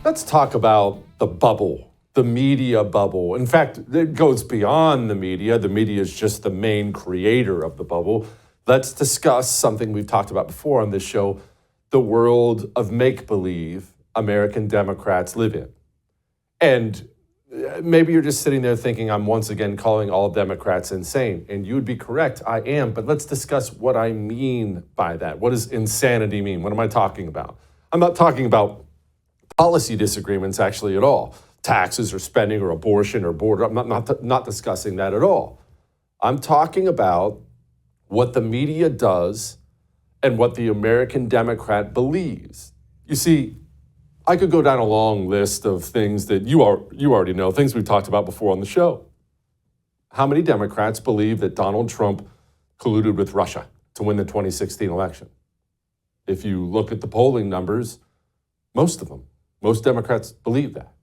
Let's talk about the bubble, the media bubble. In fact, it goes beyond the media. The media is just the main creator of the bubble. Let's discuss something we've talked about before on this show, the world of make-believe American Democrats live in. And maybe you're just sitting there thinking I'm once again calling all Democrats insane. And you would be correct, I am. But let's discuss what I mean by that. What does insanity mean? What am I talking about? I'm not talking about policy disagreements actually at all. Taxes or spending or abortion or border. I'm not discussing that at all. I'm talking about what the media does and what the American Democrat believes. You see, I could go down a long list of things that you already know, things we've talked about before on the show. How many Democrats believe that Donald Trump colluded with Russia to win the 2016 election? If you look at the polling numbers, most Democrats believe that.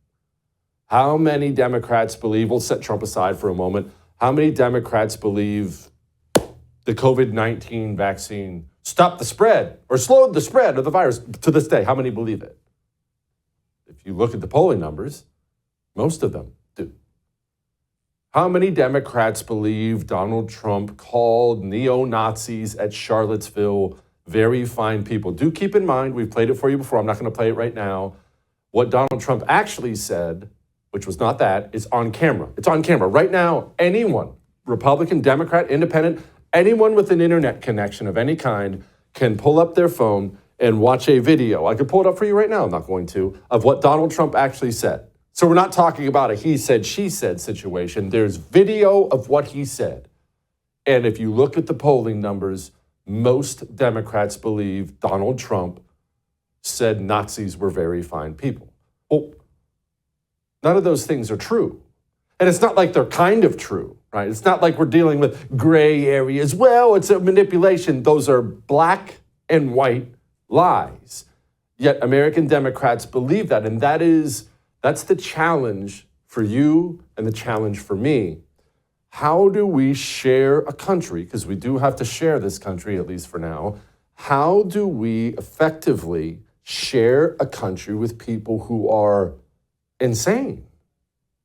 How many Democrats believe, we'll set Trump aside for a moment, how many Democrats believe the COVID-19 vaccine stopped the spread or slowed the spread of the virus to this day? How many believe it? If you look at the polling numbers, most of them do. How many Democrats believe Donald Trump called neo-Nazis at Charlottesville very fine people? Do keep in mind, we've played it for you before, I'm not going to play it right now. What Donald Trump actually said, which was not that, is on camera. It's on camera. Right now, anyone, Republican, Democrat, Independent, anyone with an internet connection of any kind can pull up their phone and watch a video. I could pull it up for you right now, I'm not going to, of what Donald Trump actually said. So we're not talking about a he said, she said situation. There's video of what he said. And if you look at the polling numbers, most Democrats believe Donald Trump said Nazis were very fine people. Well, none of those things are true. And it's not like they're kind of true, right? It's not like we're dealing with gray areas. Well, it's a manipulation. Those are black and white lies. Yet American Democrats believe that. And that's the challenge for you and the challenge for me. How do we share a country, because we do have to share this country, at least for now, how do we effectively share a country with people who are insane?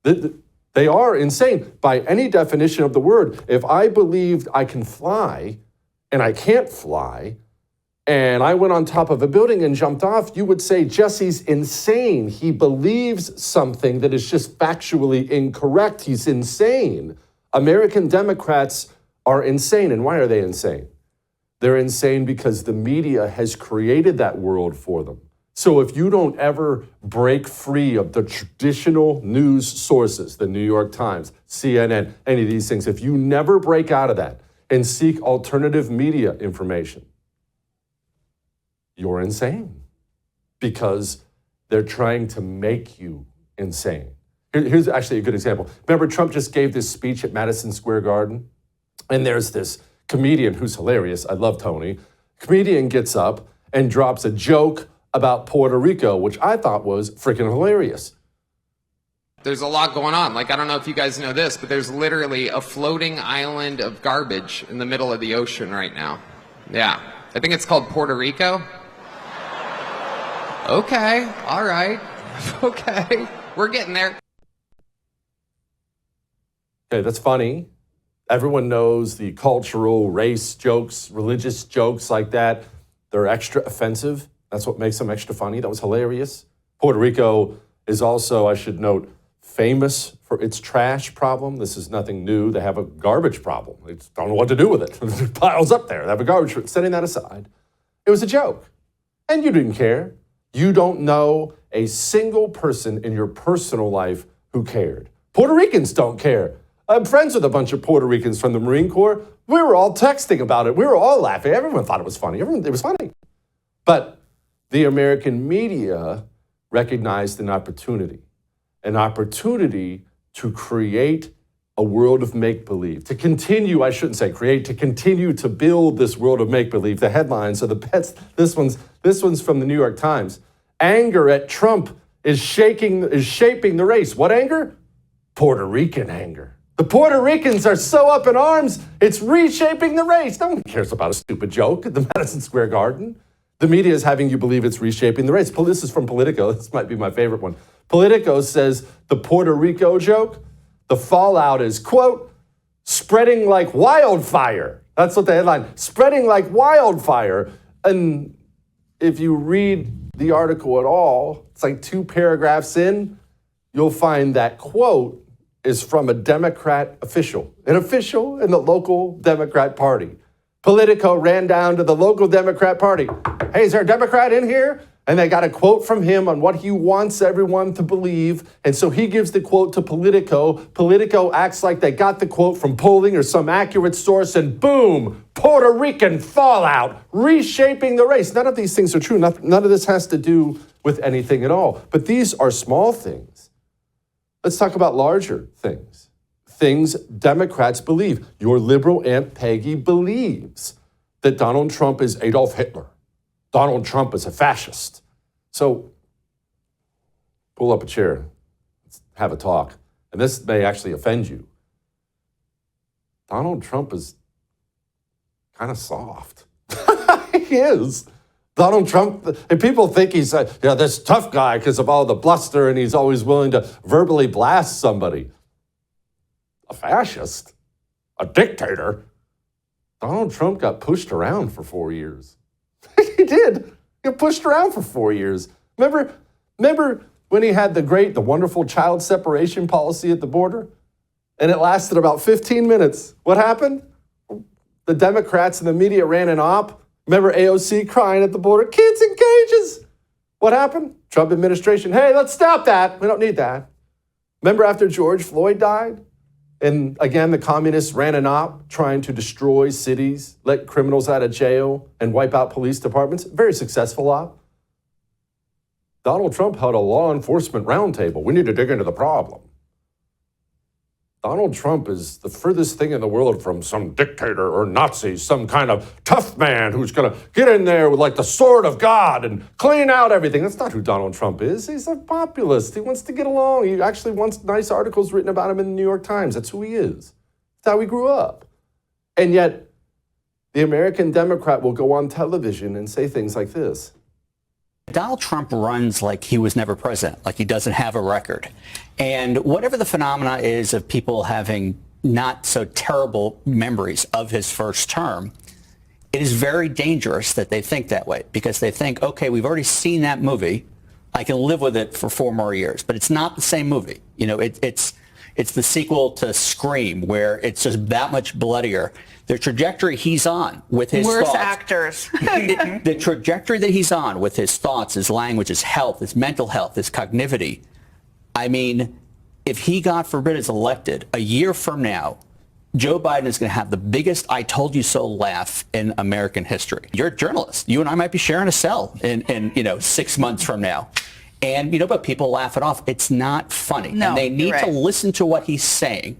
They are insane by any definition of the word. If I believed I can fly and I can't fly, and I went on top of a building and jumped off, you would say, Jesse's insane. He believes something that is just factually incorrect. He's insane. American Democrats are insane. And why are they insane? They're insane because the media has created that world for them. So if you don't ever break free of the traditional news sources, the New York Times, CNN, any of these things, if you never break out of that and seek alternative media information, you're insane because they're trying to make you insane. Here's actually a good example. Remember, Trump just gave this speech at Madison Square Garden, and there's this comedian who's hilarious. I love Tony. Comedian gets up and drops a joke about Puerto Rico, which I thought was freaking hilarious. There's a lot going on. Like, I don't know if you guys know this, but there's literally a floating island of garbage in the middle of the ocean right now. Yeah. I think it's called Puerto Rico. Okay. All right. Okay. We're getting there. Okay, that's funny. Everyone knows the cultural race jokes, religious jokes like that. They're extra offensive. That's what makes them extra funny. That was hilarious. Puerto Rico is also, I should note, famous for its trash problem. This is nothing new. They have a garbage problem. They just don't know what to do with it. It piles up there. They have a garbage. Setting that aside, it was a joke. And you didn't care. You don't know a single person in your personal life who cared. Puerto Ricans don't care. I'm friends with a bunch of Puerto Ricans from the Marine Corps. We were all texting about it. We were all laughing. Everyone thought it was funny. It was funny. But the American media recognized an opportunity to create a world of make-believe, to continue, I shouldn't say create, to continue to build this world of make-believe. The headlines are the best. This one's from the New York Times. Anger at Trump is shaping the race. What anger? Puerto Rican anger. The Puerto Ricans are so up in arms, it's reshaping the race. No one cares about a stupid joke at the Madison Square Garden. The media is having you believe it's reshaping the race. This is from Politico. This might be my favorite one. Politico says the Puerto Rico joke, the fallout is, quote, spreading like wildfire. That's what the headline, spreading like wildfire. And if you read the article at all, it's like 2 paragraphs in, you'll find that quote is from a Democrat official, an official in the local Democrat Party. Politico ran down to the local Democrat Party. Hey, is there a Democrat in here? And they got a quote from him on what he wants everyone to believe. And so he gives the quote to Politico. Politico acts like they got the quote from polling or some accurate source, and boom, Puerto Rican fallout, reshaping the race. None of these things are true. None of this has to do with anything at all. But these are small things. Let's talk about larger things. Things Democrats believe. Your liberal Aunt Peggy believes that Donald Trump is Adolf Hitler. Donald Trump is a fascist. So pull up a chair. Let's have a talk. And this may actually offend you. Donald Trump is kind of soft. He is. Donald Trump, and people think he's this tough guy because of all the bluster and he's always willing to verbally blast somebody. A fascist? A dictator? Donald Trump got pushed around for 4 years. He did. He got pushed around for 4 years. Remember when he had the wonderful child separation policy at the border? And it lasted about 15 minutes. What happened? The Democrats and the media ran an op. Remember AOC crying at the border? Kids in cages. What happened? Trump administration, hey, let's stop that. We don't need that. Remember after George Floyd died? And again, the communists ran an op trying to destroy cities, let criminals out of jail, and wipe out police departments. Very successful op. Donald Trump held a law enforcement roundtable. We need to dig into the problem. Donald Trump is the furthest thing in the world from some dictator or Nazi, some kind of tough man who's going to get in there with like the sword of God and clean out everything. That's not who Donald Trump is. He's a populist. He wants to get along. He actually wants nice articles written about him in the New York Times. That's who he is. That's how he grew up. And yet, the American Democrat will go on television and say things like this. Donald Trump runs like he was never president, like he doesn't have a record. And whatever the phenomena is of people having not so terrible memories of his first term, it is very dangerous that they think that way because they think, okay, we've already seen that movie. I can live with it for 4 more years. But it's not the same movie. You know, it's the sequel to Scream, where it's just that much bloodier. The trajectory he's on with his Worse thoughts. actors. The trajectory that he's on with his thoughts, his language, his health, his mental health, his cognitivity. I mean, if he, God forbid, is elected a year from now, Joe Biden is going to have the biggest I told you so laugh in American history. You're a journalist. You and I might be sharing a cell in 6 months from now. And, but people laugh it off. It's not funny. No, and they need right. to listen to what he's saying.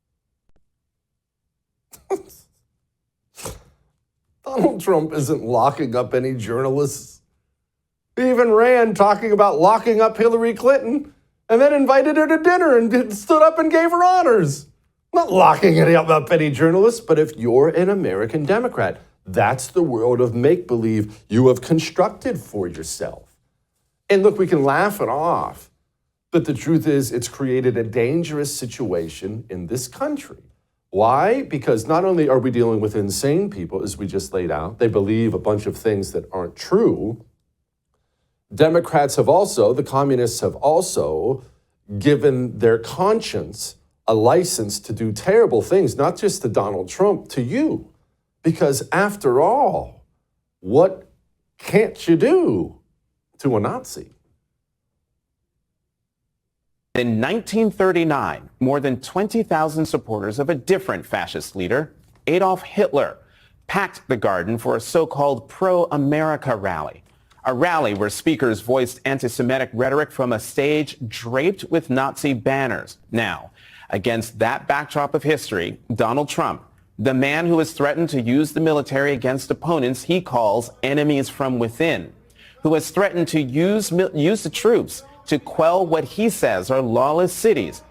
Donald Trump isn't locking up any journalists. He even ran talking about locking up Hillary Clinton and then invited her to dinner and stood up and gave her honors. Not locking up any journalists, but if you're an American Democrat, that's the world of make-believe you have constructed for yourself. And look, we can laugh it off, but the truth is it's created a dangerous situation in this country. Why? Because not only are we dealing with insane people, as we just laid out, they believe a bunch of things that aren't true. Democrats have also, the communists have also given their conscience a license to do terrible things, not just to Donald Trump, to you. Because after all, what can't you do to a Nazi? In 1939, more than 20,000 supporters of a different fascist leader, Adolf Hitler, packed the garden for a so-called pro-America rally. A rally where speakers voiced anti-Semitic rhetoric from a stage draped with Nazi banners. Now, against that backdrop of history, Donald Trump, the man who has threatened to use the military against opponents he calls enemies from within, who has threatened to use the troops to quell what he says are lawless cities,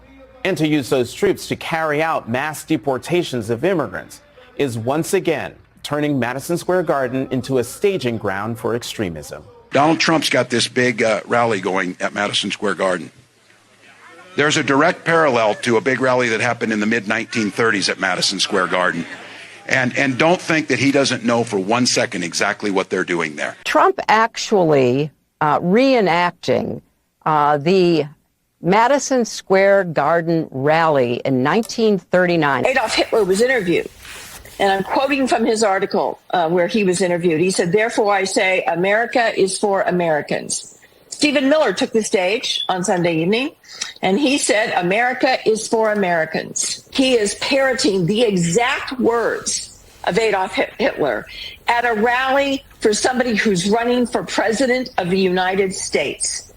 and to use those troops to carry out mass deportations of immigrants, is once again turning Madison Square Garden into a staging ground for extremism. Donald Trump's got this big rally going at Madison Square Garden. There's a direct parallel to a big rally that happened in the mid-1930s at Madison Square Garden. And don't think that he doesn't know for 1 second exactly what they're doing there. Trump actually reenacting the Madison Square Garden rally in 1939. Adolf Hitler was interviewed, and I'm quoting from his article where he was interviewed. He said, "Therefore I say America is for Americans." Stephen Miller took the stage on Sunday evening, and he said, "America is for Americans." He is parroting the exact words of Adolf Hitler at a rally for somebody who's running for president of the United States.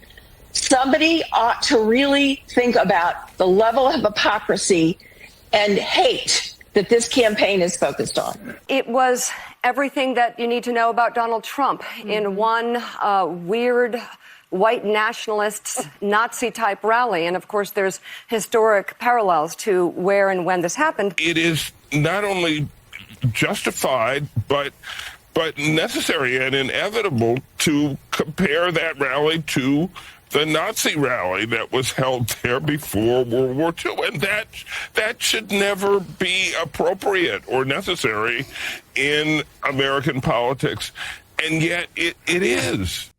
Somebody ought to really think about the level of hypocrisy and hate that this campaign is focused on. It was everything that you need to know about Donald Trump in one weird white nationalist Nazi-type rally. And, of course, there's historic parallels to where and when this happened. It is not only justified, but necessary and inevitable to compare that rally to the Nazi rally that was held there before World War II. And that should never be appropriate or necessary in American politics. And yet it is.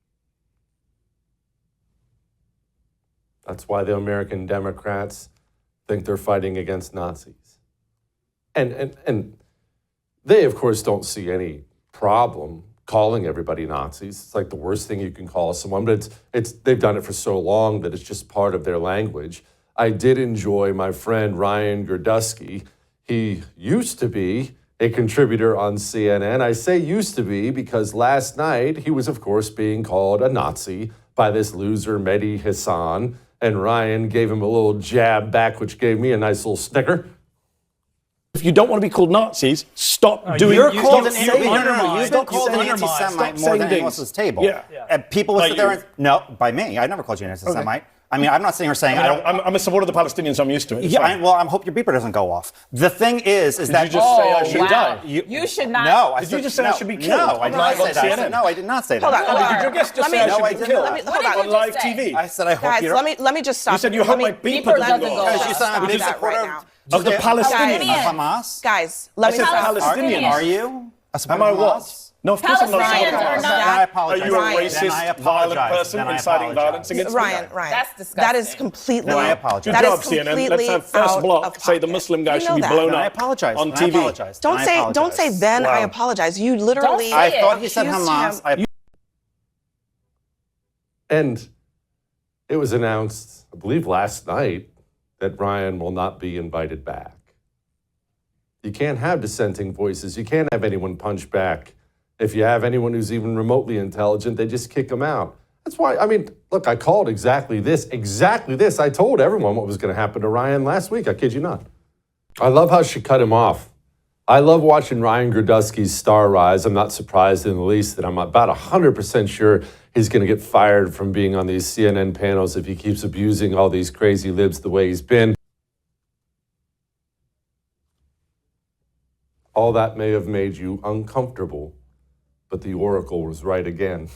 That's why the American Democrats think they're fighting against Nazis. And they, of course, don't see any problem calling everybody Nazis. It's like the worst thing you can call someone, but they've done it for so long that it's just part of their language. I did enjoy my friend Ryan Girdusky. He used to be a contributor on CNN. I say used to be because last night he was, of course, being called a Nazi by this loser Mehdi Hassan, and Ryan gave him a little jab back, which gave me a nice little snicker. If you don't want to be called Nazis, stop doing. You're called an You've been called an anti-Semite more than anyone else's table. Yeah. And people would sit there and no, by me, I never called you an anti-Semite. Okay. I mean, I'm not sitting here saying I'm a supporter of the Palestinians. So I'm used to it. Yeah, I hope your beeper doesn't go off. The thing is that you just say I should die. You should not. No, did you just say I should be killed? No, I did not say that. No, I did not say that. Hold on. Did your guest just say I should be killed on live TV? I said I hope you don't. Let me just stop. You said you hope my beeper doesn't go off. Because you said I'm a big supporter of the Palestinians. Hamas. Guys, let me stop. Palestinians. Are you? Am I what? No, of course I'm not. I apologize. Are you a racist, violent person inciting violence against Ryan, that's disgusting. That is completely. I apologize. Good job, CNN. Let's have first block say the Muslim guy should be blown up on TV. Don't say then I apologize. You literally. I thought he said Hamas. And it was announced, I believe last night, that Ryan will not be invited back. You can't have dissenting voices. You can't have anyone punch back. If you have anyone who's even remotely intelligent, they just kick them out. That's why, I mean, look, I called exactly this. I told everyone what was going to happen to Ryan last week. I kid you not. I love how she cut him off. I love watching Ryan Girdusky's star rise. I'm not surprised in the least that I'm about 100% sure he's going to get fired from being on these CNN panels if he keeps abusing all these crazy libs the way he's been. All that may have made you uncomfortable, but the oracle was right again.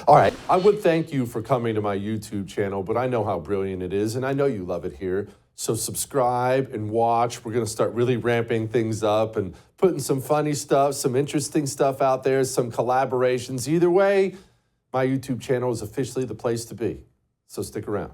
All right, I would thank you for coming to my YouTube channel, but I know how brilliant it is, and I know you love it here. So subscribe and watch. We're going to start really ramping things up and putting some funny stuff, some interesting stuff out there, some collaborations. Either way, my YouTube channel is officially the place to be. So stick around.